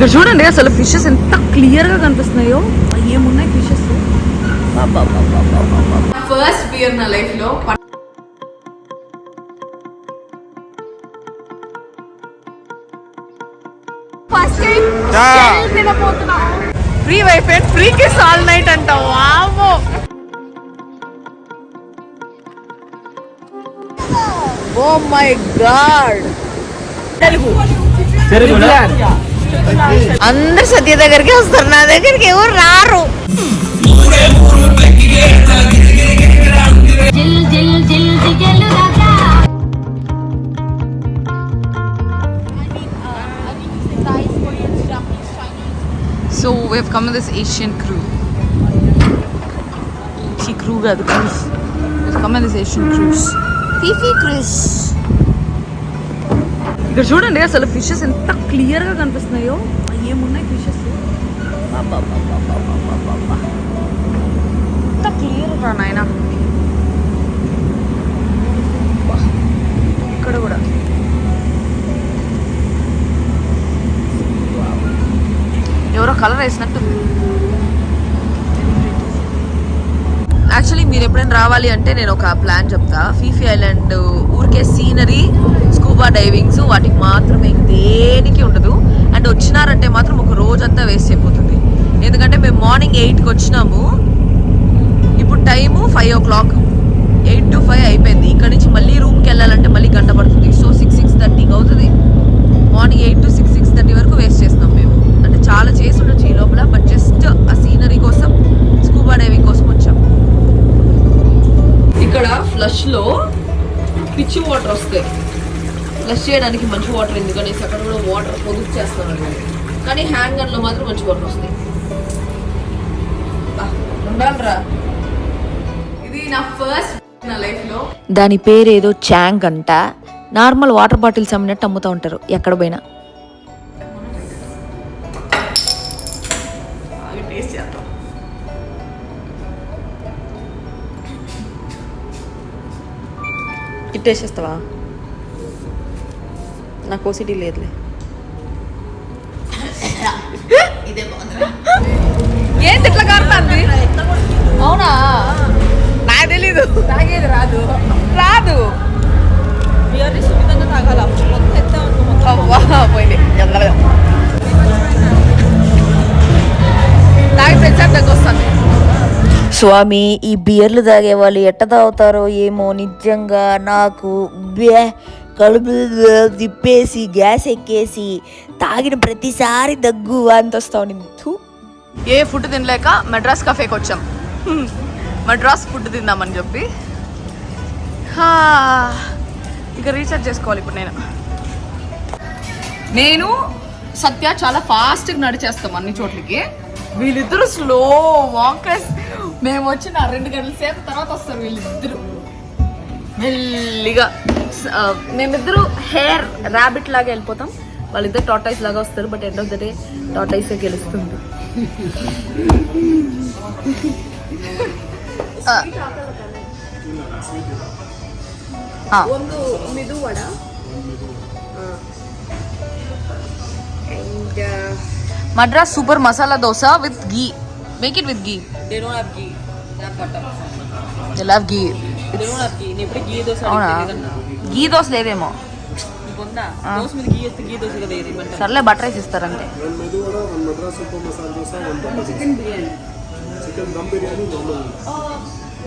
ఇక్కడ చూడండి అసలు ఫిషెస్ ఎంత క్లియర్ గా కనిపిస్తున్నాయో. ఏమున్నాయి ఫిషెస్. ఫస్ట్ బియర్ నా లైఫ్ లో. ఫస్ట్ టైం తినబోతున్నా. Free wifi free kiss all night అంట. Wow. Oh my God. Telugu అందరు సత్య దగ్గరికి వస్తారు, నా దగ్గరికి ఎవరు రారు. So we have come in this Asian crew. Crew కాదు, cruise. We have come in this Asian cruise. Fifi cruise. ఇక్కడ చూడండి అసలు ఫిషెస్ ఎంత క్లియర్ గా కనిపిస్తున్నాయో. ఏమున్నాయి ఫిషెస్. ఎంత క్లియర్ గా నాయన. ఇక్కడ కూడా ఎవరో కలర్ వేసినట్టు. యాక్చువల్లీ మీరు ఎప్పుడైనా రావాలి అంటే నేను ఒక ప్లాన్ చెప్తా. ఫీఫీ ఐలాండ్ ఊరికే సీనరీ, స్కూబా డైవింగ్స్ వాటికి మాత్రమే, దేనికి ఉండదు. అండ్ వచ్చినారంటే మాత్రం ఒక రోజంతా వేస్ట్ అయిపోతుంది. ఎందుకంటే మేము మార్నింగ్ 8కి వచ్చినాము, ఇప్పుడు టైము 5 o'clock. 8 to 5 అయిపోయింది. ఇక్కడ నుంచి మళ్ళీ రూమ్కి వెళ్ళాలంటే మళ్ళీ గంట పడుతుంది. సో 6-6:30 అవుతుంది. మార్నింగ్ 8 to 6-6:30 వరకు వేస్ట్ చేస్తున్నాం మేము. అంటే చాలా చేసి ఉండొచ్చు ఈ లోపల, బట్ జస్ట్ ఆ సీనరీ కోసం, స్కూబా డైవింగ్ కోసం వచ్చాం. ఇక్కడ ఫ్లష్ లో పిచ్చి వాటర్ వస్తాయి. ఫ్లష్ చేయడానికి మంచి వాటర్ ఎందుకనేసి అక్కడ కూడా వాటర్ పొదుపు చేస్తాను. కానీ హ్యాండ్ గన్ లో మాత్రం మంచి వాటర్ వస్తాయి. ఉండాలరా. ఇది నా ఫస్ట్ నా లైఫ్ లో. దాని పేరు ఏదో చాంగ్ అంట. నార్మల్ వాటర్ బాటిల్స్ అమ్మినట్టు అమ్ముతూ ఉంటారు ఎక్కడ పోయినా. టేస్ట్ చేద్దాం. ఇట్టేసేస్తావా? నాకు ఓసిటీ లేదులే. ఏంటి ఇట్లా కారుతుంది? అవునా, నాకు తెలీదు. తాగేది రాదు రాదు. పోయింది. తాగి తెచ్చాక వస్తాను. స్వామి, ఈ బియర్లు తాగే వాళ్ళు ఎట్ట తాగుతారో ఏమో. నిజంగా నాకు కడుపు తిప్పేసి గ్యాస్ ఎక్కేసి తాగిన ప్రతిసారి దగ్గు అంత వస్తా ఉండింది. ఏ ఫుడ్ తినలేక మెడ్రాస్ కఫేకి వచ్చాం. మెడ్రాస్ ఫుడ్ తిందామని చెప్పి. ఇక రీఛార్జ్ చేసుకోవాలి ఇప్పుడు. నేను సత్య చాలా ఫాస్ట్గా నడిచేస్తాం అన్ని చోట్లకి. వీళ్ళిద్దరు స్లో వాకర్స్. మేము వచ్చిన 2 గంటల సేపు తర్వాత వస్తారు వీళ్ళిద్దరు మెల్లిగా. మేమిద్దరు హెయిర్ ర్యాబిట్ లాగా వెళ్ళిపోతాం, వాళ్ళిద్దరు టార్టాయిస్ లాగా వస్తారు. But end of the day టార్టాయిసే గెలుస్తుంది. Madras super masala dosa with ghee. Make it with ghee. They don't have ghee. They have butter. They'll have ghee. They don't have ghee. Nepre ghee dosa. ghee dosa లేదేమో. Bonda. Dosa మీద ghee ఇస్తే ghee dosa కదా ఏరి butter. సర్లే butter rice ఇస్తారంటే. Madras super masala dosa, chicken biryani. Chicken dum biryani normal.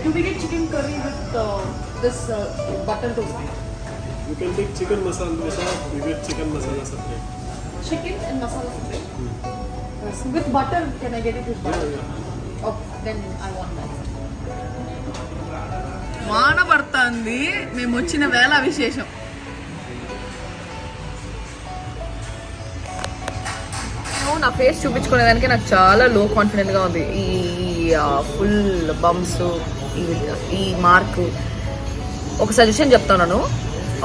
Do we get chicken curry with this butter dosa? You can take chicken masala dosa. We get chicken masala separate. Chicken and masala separate. With butter, can I get it with butter? Yeah. Oh, then I want that. వాన పడుతుంది, మేము వచ్చిన వేళ విశేషం. నా face చూపించుకునేదానికి నాకు చాలా లో కాన్ఫిడెంట్గా ఉంది. ఈ ఫుల్ బంప్స్, ఈ మార్క్. ఒక సజెషన్ చెప్తాను,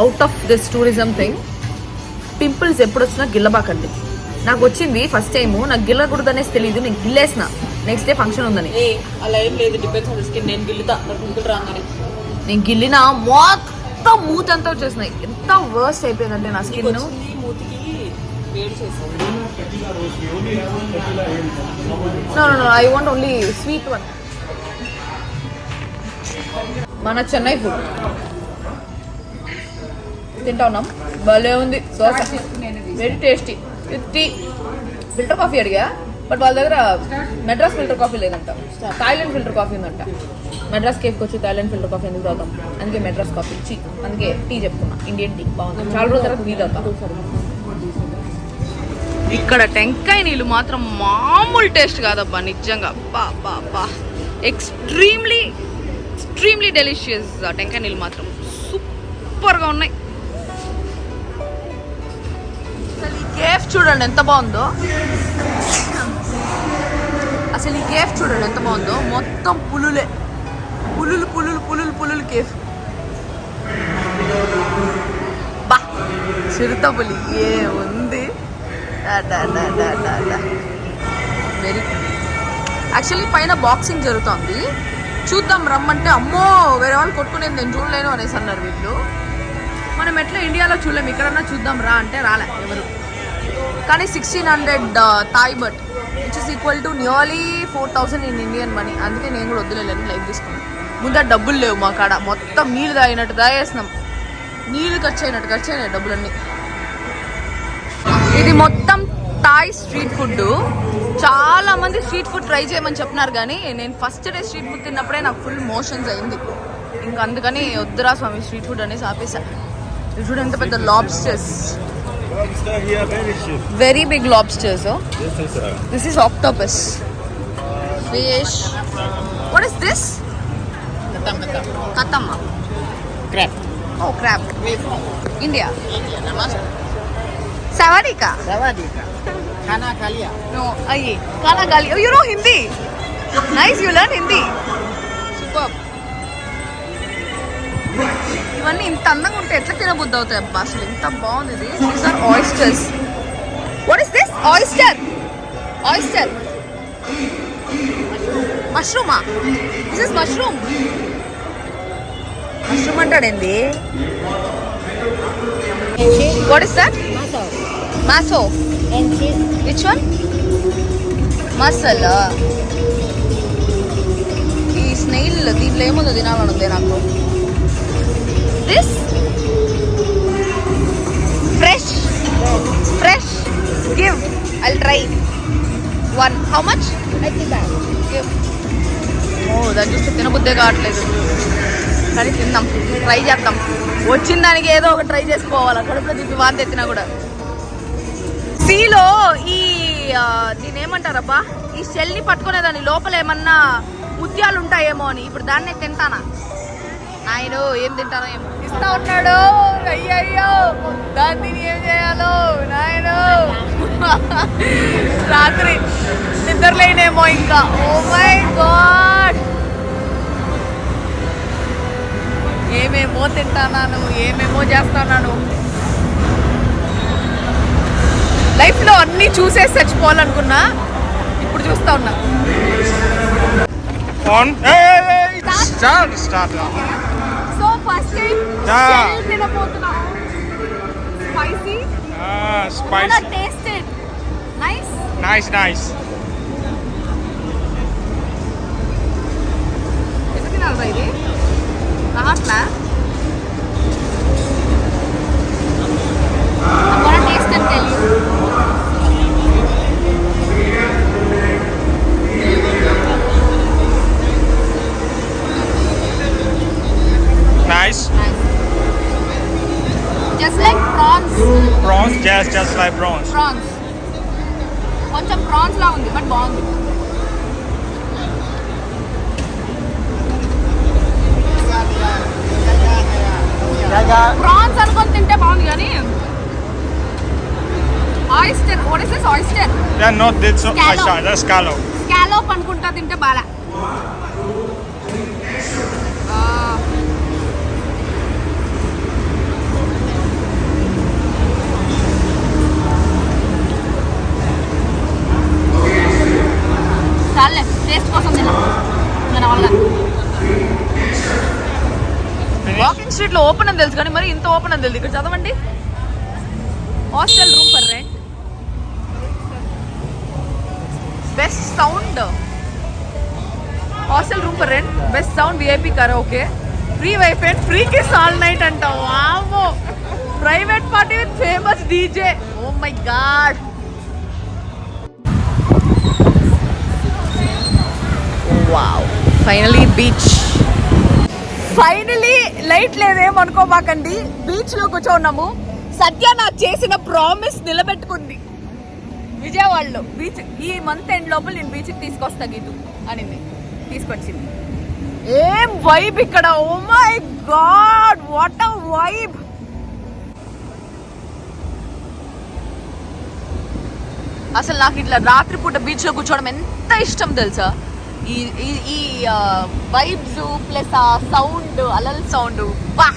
out of this tourism thing, pimples ఎప్పుడు వచ్చినా గిల్లబాకండి. నాకు వచ్చింది ఫస్ట్ టైం, నాకు గిల్లకూడదు అనేసి తెలియదు, నేను గిల్లేసిన. నెక్స్ట్ డే ఫంక్షన్ ఉందని. అలా ఏం లేదు, డిపెండ్స్ ఆన్ స్కిన్. నేను గిల్లుతా, నాకు పింపుల్ రాగానే. నేను గిల్లిన మొత్తం మూతి అంతా వచ్చేసినాయి. ఎంత వర్స్ట్ అయిపోయిందంటే నా స్కిన్. మూతికి వేడి చేసి No, I want only sweet one. మన చెన్నై ఫుడ్ తింటా ఉన్నాం, భలే ఉంది dosa, very tasty with tea. Filter coffee అడిగా, బట్ వాళ్ళ దగ్గర మెడ్రాస్ ఫిల్టర్ కాఫీ లేదంట, థాయిలాండ్ ఫిల్టర్ కాఫీ ఉందంట. మెడ్రాస్ కేఫ్కి వచ్చి థాయిలాండ్ ఫిల్టర్ కాఫీ ఎందుకు తాగుతాం, అందుకే మెడ్రాస్ కాఫీ చి, అందుకే టీ చెప్తున్నా, ఇండియన్ టీ బాగుంది. చాలా రోజుల తర్వాత టీ తాగుతాం. ఇక్కడ టెంకాయ నీళ్ళు మాత్రం మామూలు టేస్ట్ కాదబ్బా, నిజంగా బా బా బా, ఎక్స్ట్రీమ్లీ డెలిషియస్. టెంకాయ నీళ్ళు మాత్రం సూపర్గా ఉన్నాయి. అసలు ఈ కేఫ్ చూడండి ఎంత బాగుందో, అసలు ఈ కేఫ్ చూడండి ఎంత బాగుందో. మొత్తం పులులే, పులులు పులులు పులులు పులులు కేఫ్. బా చిరుతపులి ఏ ఉంది. వెరీ యాక్చువల్లీ పైన బాక్సింగ్ జరుగుతుంది, చూద్దాం రమ్మంటే, అమ్మో వేరే వాళ్ళు కొట్టుకునేది నేను చూడలేను అనేసి అన్నారు వీళ్ళు. మనం ఎట్లా ఇండియాలో చూడలేము, ఇక్కడన్నా చూద్దాం రా అంటే రాలే ఎవరు. కానీ 1600 Thai baht which is equal to nearly 4000 in Indian money. అందుకే నేను కూడా వద్దులేని లైఫ్ తీసుకున్నాను. ముందర డబ్బులు లేవు మా కాడ, మొత్తం నీళ్ళు తాగినట్టు తాగేసినాం, నీళ్ళు ఖర్చు అయినాయి డబ్బులన్నీ. ఇది మొత్తం థాయ్ స్ట్రీట్ ఫుడ్. చాలా మంది స్ట్రీట్ ఫుడ్ ట్రై చేయమని చెప్పినారు, కానీ నేను ఫస్ట్ డే స్ట్రీట్ ఫుడ్ తిన్నప్పుడే నాకు ఫుల్ మోషన్స్ అయింది. ఇంకా అందుకని వద్దురా స్వామి స్ట్రీట్ ఫుడ్ అనేసి ఆపేసా. చూడండి ఎంత పెద్ద lobsters, very big lobsters. This is octopus, fish. What is this? కతమ్మ, Crab. Oh crab. India. Namaste. Sawadika. Sawadika. Khana kha liya? No, aye. Kala gali. Oh, you know Hindi. Nice, you learn Hindi. Superb. ఇవన్నీ ఇంత అందంగా ఉంటే ఎట్లా తినబుద్ధి అవుతాయి అబ్బా, అసలు ఇంత బాగుంది ఇది. These are oysters. What is this? Oyster. మష్రూమా? దిస్ ఇస్ మష్రూమ్ అంటాడేంది? What is that? మాసో. Which one? మసాలా. ఈ స్నెయిల్ దీంట్లో ఏముందో తినాలని ఉంది నాకు. This fresh give, I will try one. How much? Give. Oh దాన్ని చూస్తే తినబుద్దే కావట్లేదు, కానీ తిందాం, ట్రై చేద్దాం. వచ్చిన దానికి ఏదో ఒక ట్రై చేసుకోవాలి, కడుపులో తిప్పి వాంతి ఎత్తినా కూడా. సీలో ఈ దీని ఏమంటారబ్బా, ఈ షెల్ని పట్టుకునేదాన్ని లోపల ఏమన్నా ముత్యాలు ఉంటాయేమో అని. ఇప్పుడు దాన్నే తింటానా? ఆయన ఏం తింటానో ఏమో ఇస్తా ఉన్నాడు. అయ్యయ్యో దాన్ని ఏం చేయాలో నాయన. రాత్రి నిద్రలేనేమో ఇంకా. ఓ మై గాడ్, ఏమేమో తింటాను, ఏమేమో చేస్తాను. లైఫ్లో అన్నీ చూసేసి చచ్చిపోవాలనుకున్నా, ఇప్పుడు చూస్తా ఉన్నా. Start. సో ఫస్ట్ టైం తినబోతున్నా. Spicy. Spicy. Taste it. Nice. Nice. ఎట్లా తినాలి ఇది? రావట్లా. I'm gonna taste and tell you. Nice. Just like prawns. Prawns, just like prawns. కొంచెం ప్రాన్స్ లా ఉంది, బట్ బాగుంది. ప్రాన్స్ అనుకొని తింటే బాగుంది, కానీ oyster. What is this? Oyster. Yeah, not this. Scallop. That's scallop. Scallop అనుకుంటా తింటే బాగా. చాలే, టేస్ట్ కోసం తిన్నా మన వల్ల. వాకింగ్ స్ట్రీట్ లో ఓపెన్ అని తెలుసు, కానీ మరి ఇంత ఓపెన్ అని తెలుసు. ఇక్కడ చదవండి, hostel room for rent. Best sound hostel room for rent, best sound VIP karaoke, free wifi and free kiss all night అంట. వామ్మో, private party with famous DJ. Oh my God. Wow, finally beach. Finally light లేదేమనుకోమాకండి, beach లో కూర్చోన్నాము. సత్య నాకు చేసిన promise నిలబెట్టుకుంది. విజయవాడలో beach ఈ month end లోపల నేను బీచ్కి తీసుకొస్తా గీతు అనింది, తీసుకొచ్చింది. ఏం వైబ్ ఇక్కడ, oh my god what a vibe. అసలు నాకు ఇట్లా రాత్రిపూట బీచ్ లో కూర్చోవడం ఎంత ఇష్టం తెలుసా. ఈ వైబ్స్ ప్లస్ ఆ సౌండ్, అలల్ సౌండ్. వా,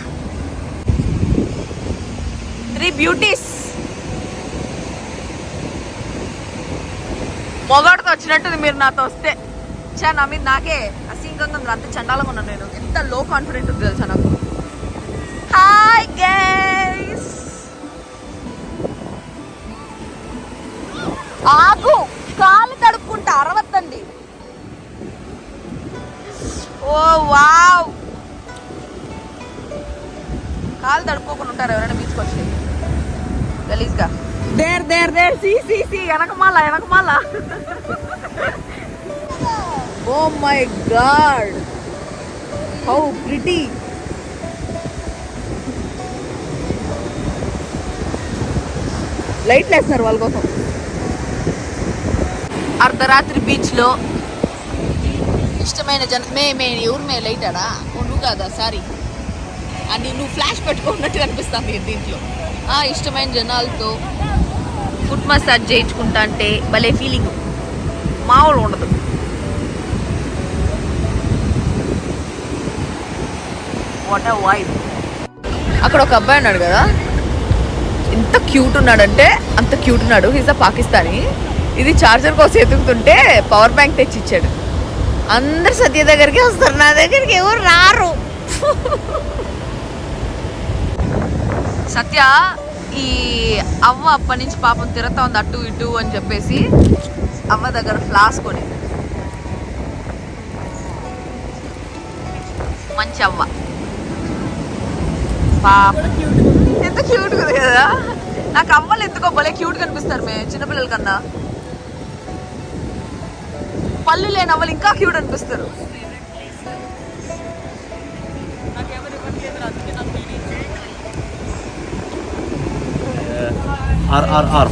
3 బ్యూటీస్. మొగాడితో వచ్చినట్టుంది మీరు నాతో వస్తే. నా మీద నాకే అసీంకంగా ఉంది, అంత చండాలంగా ఉన్నాను నేను. ఎంత లో కాన్ఫిడెంట్ ఉంది తెలుసా నాకు. హాయ్ గైస్, ఆగు, కాలు తడుపుకుంటా అరవద్దండి. ఓ వావ్, కాలు తడుపుకోకుండా ఉంటారు ఎవరైనా బీచ్కి వచ్చి గలీజ్గా. There there there see see see, వెనకమాల వెనకమాల. Oh my God, how pretty. లైట్లు వేస్తున్నారు వాళ్ళ కోసం. అర్ధరాత్రి బీచ్లో ఇష్టమైన మే ఎవరు మే లైట్ ఆడా, నువ్వు కాదా, సారీ అని నువ్వు ఫ్లాష్ పెట్టుకున్నట్టు కనిపిస్తుంది దీంట్లో. ఇష్టమైన జనాలతో ఫుట్ మసాజ్ చేయించుకుంటా అంటే భలే ఫీలింగ్, మామూలు ఉండదు. What a vibe. అక్కడ ఒక అబ్బాయి ఉన్నాడు కదా, ఎంత క్యూట్ ఉన్నాడంటే అంత క్యూట్ ఉన్నాడు. Is a Pakistani. ఇది చార్జర్ కోసం ఎదుగుతుంటే పవర్ బ్యాంక్ తెచ్చి ఇచ్చాడు. అందరు సత్య దగ్గరికి వస్తారు, నా దగ్గరికి ఎవరు రారు. సత్య ఈ అవ్వ అప్పటి నుంచి పాపం తిరుగుతా ఉంది అటు ఇటు అని చెప్పేసి అవ్వ దగ్గర ఫ్లాస్ కొని. మంచి అవ్వ పాప, ఎంత క్యూట్ ఉంది కదా. నాకు అవ్వలు ఎందుకో భలే క్యూట్ కనిపిస్తారు మేము చిన్నపిల్లల కన్నా. పళ్ళు లేని అవ్వలు ఇంకా క్యూట్ అనిపిస్తారు. RRR.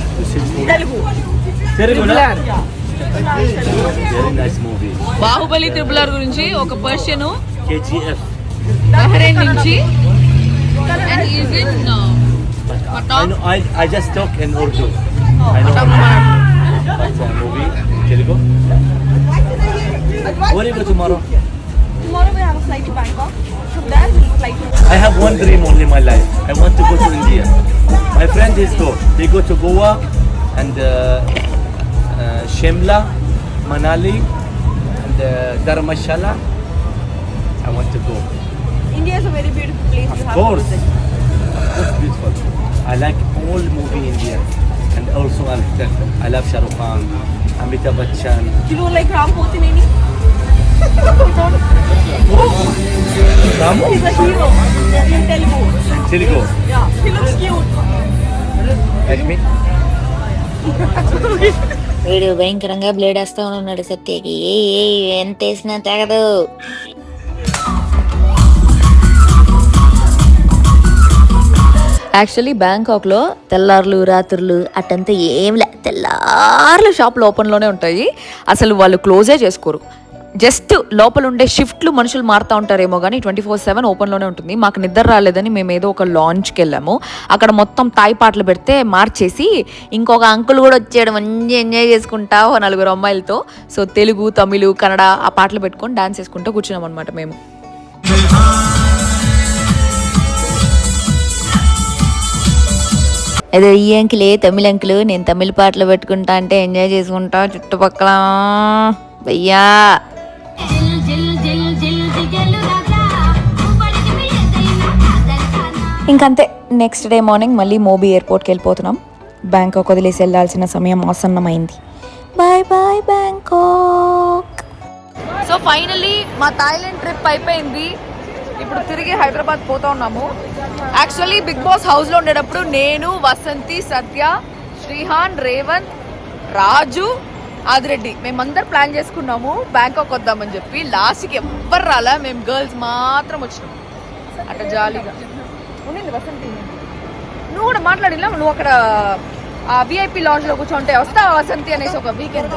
Telugu na? Very nice movie. Baahubali RRR గురించి ఒక పర్షియన్ KGF. బహ్రెయిన్ నుంచి and is in I just talk in Urdu. I know but movie Telugu. Where you go tomorrow? Tomorrow we have a flight to Bangkok. From there we'll fly to... I have one dream only in my life. I want to go to India. My friend is go. They go to Goa and Shimla, Manali and Dharamshala. I want to go. India is a very beautiful place. Of course. Of course beautiful. I like all movie India and also actor. I love Shah Rukh Khan, Amitabh Bachchan. You don't like Ram Potineni? Ramu? He's a hero in Telugu. Telugu. Yeah, he looks cute. Like me? వీడు భయంకరంగా blade వేస్తా ఉన్నాడు సత్యకి. ఎంత వేసినా తెగదు. Actually బ్యాంకాక్లో తెల్లార్లు రాత్రులు అట్టంతా ఏంలే, తెల్లార్లు షాపులు ఓపెన్లోనే ఉంటాయి. అసలు వాళ్ళు క్లోజే చేసుకోరు. జస్ట్ లోపల ఉండే షిఫ్ట్లు మనుషులు మారుతూ ఉంటారేమో కానీ 24/7 ఓపెన్లోనే ఉంటుంది. మాకు నిద్ర రాలేదని మేము ఏదో ఒక లాంచ్కి వెళ్ళాము. అక్కడ మొత్తం తాయి పాటలు పెడితే మార్చేసి ఇంకొక అంకుల్ కూడా వచ్చాడు, మంచి ఎంజాయ్ చేసుకుంటా 4 అమ్మాయిలతో. సో తెలుగు, తమిళ్, కన్నడ ఆ పాటలు పెట్టుకొని డాన్స్ చేసుకుంటూ కూర్చున్నాం అనమాట మేము. ఏదో ఈ అంకులే తమిళ అంకులు, నేను తమిళ పాటలు పెట్టుకుంటా అంటే ఎంజాయ్ చేసుకుంటా చుట్టుపక్కల భయ్యా. ఇంకంతే, నెక్స్ట్ డే మార్నింగ్ మళ్ళీ మోబీ ఎయిర్పోర్ట్కి వెళ్ళిపోతున్నాం. బ్యాంకాక్ వదిలేసి వెళ్ళాల్సిన సమయం ఆసన్నమైంది. Bye bye Bangkok. So finally మా థాయిలాండ్ ట్రిప్ అయిపోయింది. ఇప్పుడు తిరిగి హైదరాబాద్ పోతా ఉన్నాము. యాక్చువల్లీ బిగ్ బాస్ హౌస్లో ఉండేటప్పుడు నేను, వసంతి, సత్య, శ్రీహాన్, రేవంత్, రాజు, ఆదిరెడ్డి మేమందరం ప్లాన్ చేసుకున్నాము బ్యాంకాక్ వద్దామని చెప్పి. లాస్ట్కి ఎవ్వరు రాలా, మేము గర్ల్స్ మాత్రం వచ్చినాం. అట్లా జాలీగా ఉండింది వసంతి. నువ్వు కూడా మాట్లాడినా, నువ్వు అక్కడ ఆ విఐపి లాంజ్లో కూర్చోంటే వస్తావా వసంతి అనేసి ఒక వీకెండ్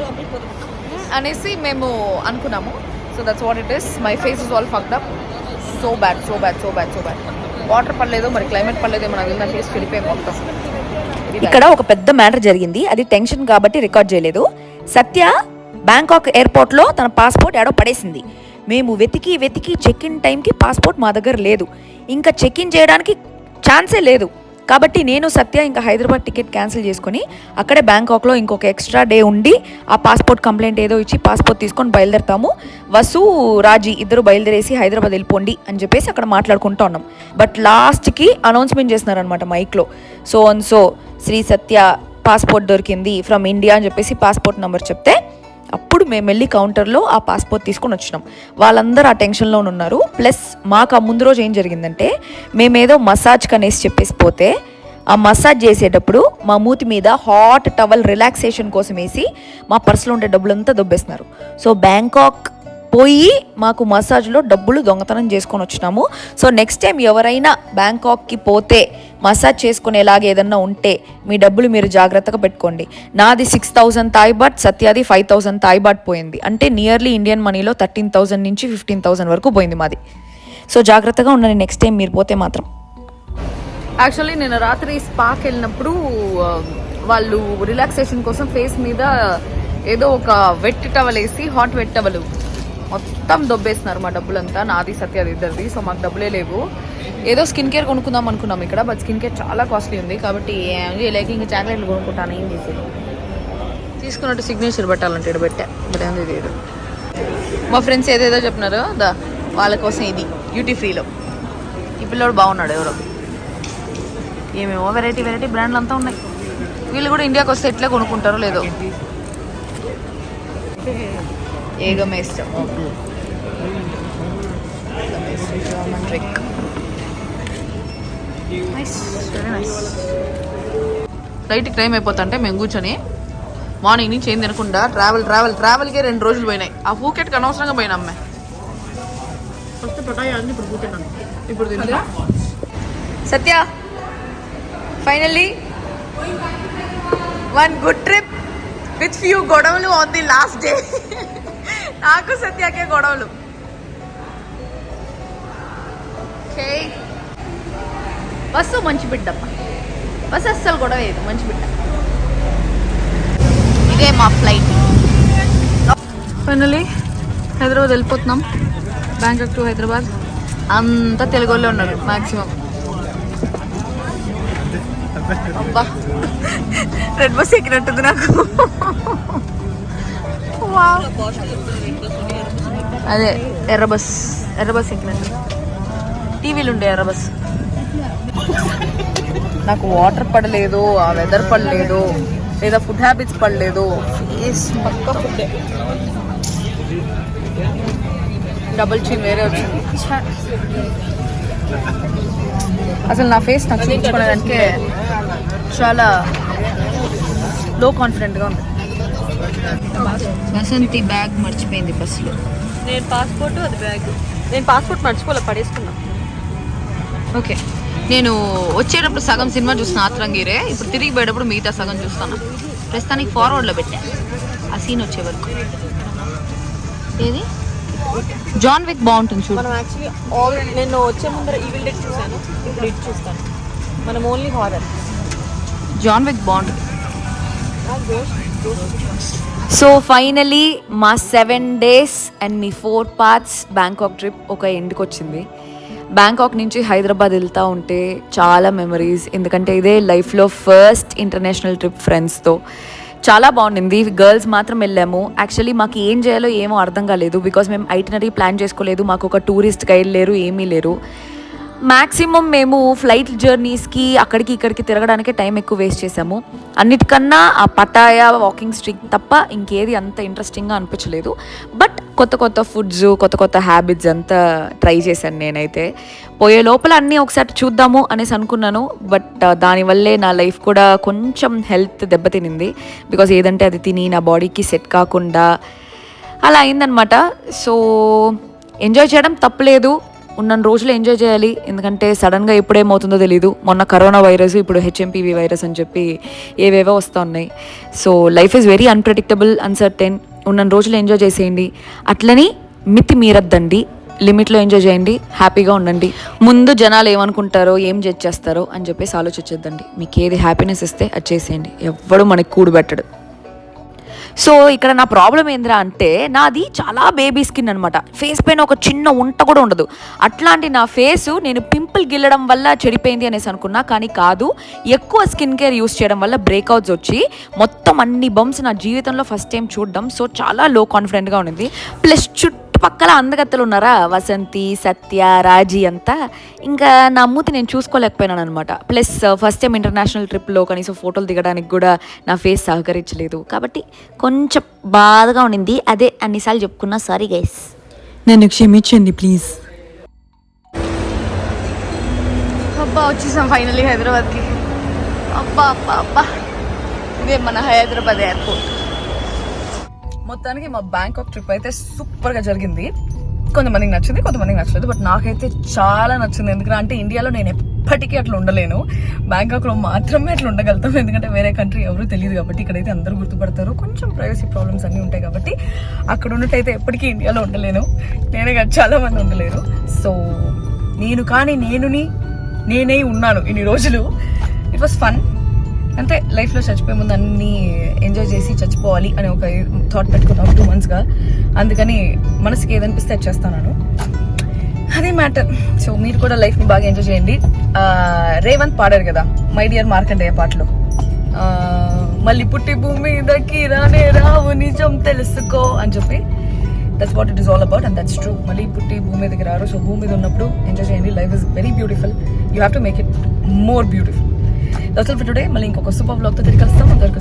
అనేసి మేము అనుకున్నాము. So that's what it is. My face is all fucked up. So bad. Water పడలేదు, మరి క్లైమేట్ పడలేదు, మనకు నా ఫేస్ వెళ్ళిపోయి మొత్తం. ఇక్కడ ఒక పెద్ద మ్యాటర్ జరిగింది, అది టెన్షన్ కాబట్టి రికార్డ్ చేయలేదు. సత్య బ్యాంకాక్ ఎయిర్పోర్ట్లో తన పాస్పోర్ట్ ఏడో పడేసింది. మేము వెతికి చెక్ ఇన్ టైంకి పాస్పోర్ట్ మా దగ్గర లేదు, ఇంకా చెక్ ఇన్ చేయడానికి ఛాన్సే లేదు. కాబట్టి నేను సత్య ఇంకా హైదరాబాద్ టికెట్ క్యాన్సిల్ చేసుకొని అక్కడే బ్యాంకాక్లో ఇంకొక ఎక్స్ట్రా డే ఉండి ఆ పాస్పోర్ట్ కంప్లైంట్ ఏదో ఇచ్చి పాస్పోర్ట్ తీసుకొని బయలుదేరుతాము. వసు, రాజీ ఇద్దరు బయలుదేరేసి హైదరాబాద్ వెళ్ళిపోండి అని చెప్పేసి అక్కడ మాట్లాడుకుంటూ ఉన్నాం. బట్ లాస్ట్కి అనౌన్స్మెంట్ చేస్తున్నారనమాట మైక్లో, సో శ్రీ సత్య పాస్పోర్ట్ దొరికింది ఫ్రమ్ ఇండియా అని చెప్పేసి పాస్పోర్ట్ నెంబర్ చెప్తే అప్పుడు మేము వెళ్ళి కౌంటర్లో ఆ పాస్పోర్ట్ తీసుకొని వచ్చినాం. వాళ్ళందరూ ఆ టెన్షన్లో ఉన్నారు. ప్లస్ మాకు ఆ ముందు రోజు ఏం జరిగిందంటే, మేమేదో మసాజ్ కనేసి చెప్పేసి పోతే ఆ మసాజ్ చేసేటప్పుడు మా మూతి మీద హాట్ టవల్ రిలాక్సేషన్ కోసం వేసి మా పర్సులో ఉండే డబ్బులంతా దొబ్బేస్తున్నారు. సో బ్యాంకాక్ పోయి మాకు మసాజ్లో డబ్బులు దొంగతనం చేసుకొని వచ్చినాము. సో నెక్స్ట్ టైం ఎవరైనా బ్యాంకాక్కి పోతే మసాజ్ చేసుకునేలాగా ఏదన్నా ఉంటే మీ డబ్బులు మీరు జాగ్రత్తగా పెట్టుకోండి. నాది 6,000 థాయ్ బాట్, సత్యాది 5,000 థాయ్ బాట్ పోయింది. అంటే నియర్లీ ఇండియన్ మనీలో 13,000 నుంచి 15,000 వరకు పోయింది మాది. సో జాగ్రత్తగా ఉండండి నెక్స్ట్ టైం మీరు పోతే మాత్రం. యాక్చువల్లీ నేను రాత్రి స్పాకి వెళ్ళినప్పుడు వాళ్ళు రిలాక్సేషన్ కోసం ఫేస్ మీద ఏదో ఒక వెట్ టవల్ వేసి, హాట్ వెట్ టవల్ మొత్తం దొబ్బేస్తున్నారు మా డబ్బులంతా, నాది సత్యాది ఇద్దరిది. సో మాకు డబ్బులే లేవు. ఏదో స్కిన్ కేర్ కొనుక్కుందాం అనుకున్నాం ఇక్కడ, బట్ స్కిన్ కేర్ చాలా కాస్ట్లీ ఉంది. కాబట్టి లేక ఇంకా చాక్లెట్లు కొనుక్కుంటాను. ఏం చేసేది, తీసుకున్నట్టు సిగ్నేచర్ పెట్టాలంటే ఇక్కడ పెట్టా, బట్ ఏం లేదు. మా ఫ్రెండ్స్ ఏదేదో చెప్పినారో వాళ్ళ కోసం ఇది డ్యూటీ ఫ్రీలో. ఈ పిల్లోడు బాగున్నాడు, ఎవరో ఏమేమో వెరైటీ బ్రాండ్లు అంతా ఉన్నాయి. వీళ్ళు కూడా ఇండియాకి వస్తే ఎట్లా కొనుక్కుంటారో లేదో. ఏగమే ఇష్టం. ఫ్లైట్కి టైం అయిపోతుంటే మేము కూర్చొని మార్నింగ్ నుంచి ఏం తినకుండా ట్రావెల్కే 2 రోజులు పోయినాయి. ఆ పూకెట్కి అనవసరంగా పోయినా అమ్మాయి. ఫస్ట్ పటాయి ఇప్పుడు పూకెట్ ఇప్పుడు తింటా. Satya finally one good trip with few గొడవలు ఆన్ ది లాస్ట్ డే. నాకు సత్యాకే గొడవలు. ఓకే, బస్సు మంచి బిడ్డమ్మ, బస్సు అస్సలు గొడవ లేదు, మంచి బిడ్డ. ఇదే మా ఫ్లైట్. ఫైనలీ హైదరాబాద్ వెళ్ళిపోతున్నాం. Bangkok to Hyderabad. అంతా తెలుగు వాళ్ళే ఉన్నారు మ్యాక్సిమం. అబ్బా, రెడ్ బస్ ఎక్కినట్టుంది నాకు. అదే ఎర్ర బస్ ఎక్కినట్టు. టీవీలు ఉండే ఎర్ర బస్. నాకు వాటర్ పడలేదు, ఆ వెదర్ పడలేదు, లేదా ఫుడ్ హ్యాబిట్స్ పడలేదు. ఫేస్ పక్కా ఫుడ్ డబుల్ చిన్ వేరే వచ్చింది. అసలు నా ఫేస్ నాకు చూపించుకోవడానికి చాలా లో కాన్ఫిడెంట్గా ఉంది. వసంతి బ్యాగ్ మర్చిపోయింది బస్సులో. నేను పాస్పోర్ట్, అది బ్యాగ్. నేను పాస్పోర్ట్ మర్చిపోలే, పడేసుకున్నా. ఓకే, నేను వచ్చేటప్పుడు సగం సినిమా చూసిన ఆత్రంగీరే, ఇప్పుడు తిరిగి పోయేటప్పుడు మిగతా సగం చూస్తాను. ప్రస్తుతానికి ఫార్వర్డ్లో పెట్టా ఆ సీన్ వచ్చే వరకు. ఏది జాన్ విక్ బాగుంటుంది చూడు. మనం యాక్చువల్లీ నేను వచ్చే ముందర ఈవిల్ డెడ్ చూసాను, ఇప్పుడు ఇది చూస్తాను. మనం ఓన్లీ హారర్. జాన్ విక్ బాగుంటుంది. సో ఫైనలీ మా 7 days and me 4 parts Bangkok trip ఒక ఎండ్కి వచ్చింది. బ్యాంకాక్ నుంచి హైదరాబాద్ వెళ్తూ ఉంటే చాలా మెమరీస్, ఎందుకంటే ఇదే లైఫ్లో ఫస్ట్ ఇంటర్నేషనల్ ట్రిప్ ఫ్రెండ్స్తో. చాలా బాగుండింది. గర్ల్స్ మాత్రం వెళ్ళాము. యాక్చువల్లీ మాకు ఏం చేయాలో ఏమో అర్థం కాలేదు, బికాజ్ మేము ఐటినరీ ప్లాన్ చేసుకోలేదు. మాకు ఒక టూరిస్ట్ గైడ్ లేరు, ఏమీ లేరు. మ్యాక్సిమం మేము ఫ్లైట్ జర్నీస్కి అక్కడికి ఇక్కడికి తిరగడానికి టైం ఎక్కువ వేస్ట్ చేసాము. అన్నిటికన్నా ఆ పటాయా వాకింగ్ స్ట్రీట్ తప్ప ఇంకేది అంత ఇంట్రెస్టింగ్గా అనిపించలేదు. బట్ కొత్త కొత్త ఫుడ్స్, కొత్త కొత్త హ్యాబిట్స్ అంతా ట్రై చేశాను నేనైతే. పోయే లోపల అన్నీ ఒకసారి చూద్దాము అనేసి అనుకున్నాను. బట్ దానివల్లే నా లైఫ్ కూడా కొంచెం హెల్త్ దెబ్బతినింది. బికాజ్ ఏదంటే అది తిని నా బాడీకి సెట్ కాకుండా అలా అయిందనమాట. సో ఎంజాయ్ చేయడం తప్పలేదు, ఉన్న రోజులు ఎంజాయ్ చేయాలి. ఎందుకంటే సడన్గా ఎప్పుడేమవుతుందో తెలీదు. మొన్న కరోనా వైరస్, ఇప్పుడు HMPV వైరస్ అని చెప్పి ఏవేవో వస్తూ ఉన్నాయి. So life is very unpredictable, uncertain. ఉన్న రోజులు ఎంజాయ్ చేసేయండి. అట్లని మితి మీరద్దండి, లిమిట్లో ఎంజాయ్ చేయండి, హ్యాపీగా ఉండండి. ముందు జనాలు ఏమనుకుంటారో, ఏం జడ్జ్ చేస్తారో అని చెప్పేసి ఆలోచించద్దండి. మీకు ఏది హ్యాపీనెస్ ఇస్తే అది చేసేయండి. ఎవ్వడు మనకి కూడబెట్టడు. సో ఇక్కడ నా ప్రాబ్లం ఏంద్రా అంటే, నాది చాలా బేబీ స్కిన్ అనమాట. ఫేస్ పైన ఒక చిన్న ఉంట కూడా ఉండదు. అట్లాంటి నా ఫేసు నేను పింపుల్ గిల్లడం వల్ల చెడిపోయింది అనేసి అనుకున్నా, కానీ కాదు. ఎక్కువ స్కిన్ కేర్ యూస్ చేయడం వల్ల బ్రేక్అవుట్స్ వచ్చి మొత్తం అన్ని బంప్స్ నా జీవితంలో ఫస్ట్ టైం చూడడం. సో చాలా లో కాన్ఫిడెంట్గా ఉండింది. ప్లస్ చుట్టుపక్కల అందగత్తలు ఉన్నారా, వసంతి, సత్య, రాజీ అంతా. ఇంకా నా మూతి నేను చూసుకోలేకపోయినాను అనమాట. ప్లస్ ఫస్ట్ టైం ఇంటర్నేషనల్ ట్రిప్లో కనీసం ఫోటోలు దిగడానికి కూడా నా ఫేస్ సహకరించలేదు. కాబట్టి కొంచెం బాధగా ఉండింది. అదే అన్నిసార్లు చెప్పుకున్నా, సారీ గైస్, నన్ను క్షమించండి ప్లీజ్. అబ్బా వచ్చేసాం ఫైనల్లీ హైదరాబాద్కి. అబ్బా అబ్బా అబ్బా, ఇదే మన హైదరాబాద్ ఎయిర్పోర్ట్. మొత్తానికి మా బ్యాంకాక్ ట్రిప్ అయితే సూపర్గా జరిగింది. కొంతమందికి నచ్చింది, కొంతమందికి నచ్చలేదు. బట్ నాకైతే చాలా నచ్చింది. ఎందుకంటే ఇండియాలో నేను ఎప్పటికీ అట్లా ఉండలేను, బ్యాంకాక్లో మాత్రమే అట్లా ఉండగలుగుతాం. ఎందుకంటే వేరే కంట్రీ ఎవరు తెలియదు కాబట్టి. ఇక్కడైతే అందరూ గుర్తుపడతారు. కొంచెం ప్రైవసీ ప్రాబ్లమ్స్ అన్నీ ఉంటాయి కాబట్టి అక్కడ ఉన్నట్టయితే ఎప్పటికీ ఇండియాలో ఉండలేను. నేనే కాదు, చాలా మంది ఉండలేరు. సో నేనే ఉన్నాను ఇన్ని రోజులు. It was fun. అంటే లైఫ్లో చచ్చిపోయే ముందు అన్నీ ఎంజాయ్ చేసి చచ్చిపోవాలి అని ఒక థాట్ పెట్టుకున్నాం 2 monthsగా. అందుకని మనసుకి ఏదనిపిస్తే అది చేస్తాను, అదే మ్యాటర్. సో మీరు కూడా లైఫ్ని బాగా ఎంజాయ్ చేయండి. రేవంత్ పాడారు కదా మై డియర్ మార్కండేయ పాటలో, మళ్ళీ పుట్టి భూమి మీదకి రానే రావు నిజం తెలుసుకో అని చెప్పి. That's what it is all about and that's true. మళ్ళీ పుట్టి భూమి మీదకి రారు. సో భూమి మీద ఉన్నప్పుడు ఎంజాయ్ చేయండి. Life is very beautiful. You have to make it more beautiful. That's all for today. మళ్ళీ ఇంకొక సూపర్ వ్లాగ్తో తిరిగి కలుస్తాం. అంతవరకు